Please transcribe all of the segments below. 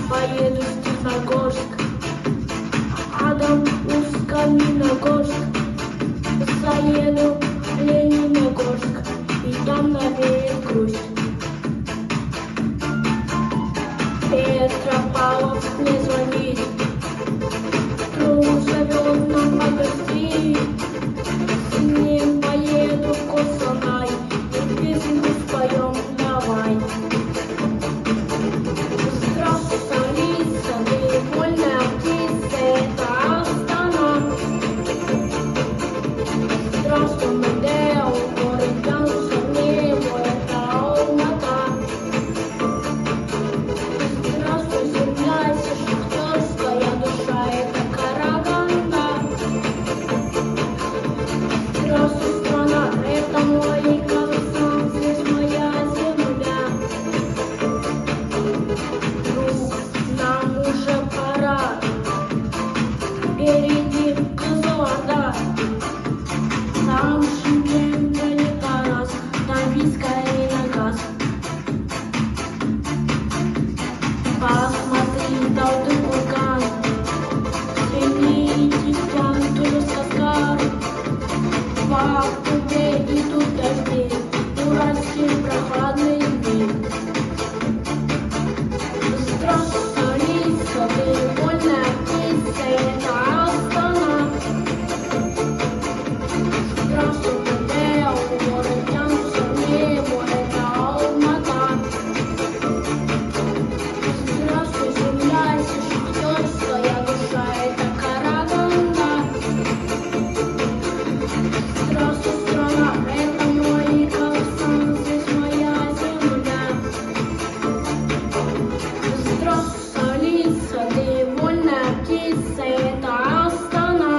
поеду в Степногорск, Адам уж Каменногорск, заеду в Лениногорск, и там навеет грусть. Петропавловск мне звонит, друг зовет нам погостить, с ним поеду в Костанай, и песенку споем давай. Здравствуй, столица, ты вольная птица, это Астана. Здравствуй, Медео, город тянутся в небо, это Алмата. Здравствуй, земля, шахтерская душа, это Караганда. Здравствуй, страна, это мой Казахстан, здесь моя земля. Друг, нам уже пора, впереди Кызылорда. Там Шымкент или Тарас, там Виска и Нагаз. Посмотри, Талды Курган, Тбилиси, Турус-Каскар. В октябре идут дожди, уральские прохладные дни. Здравствуй, столица, ты вольная птица, это Астана. Здравствуй, Медео, город тянутся в небо, это Алмата. Здравствуй, земля, шахтерская душа, это Караганда. Здравствуй, страна, это мой Казахстан, здесь моя земля. Здравствуй, столица, ты вольная птица, это Астана.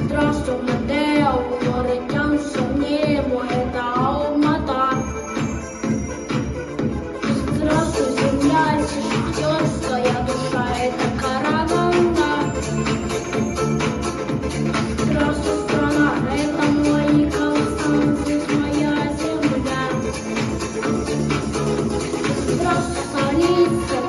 Здравствуй, Медео, город тянутся в небо, это Алмата. Здравствуй, земля, шахтерская душа, это Караганда. Здравствуй, страна, это мой Казахстан, здесь моя земля. Здравствуй, столица,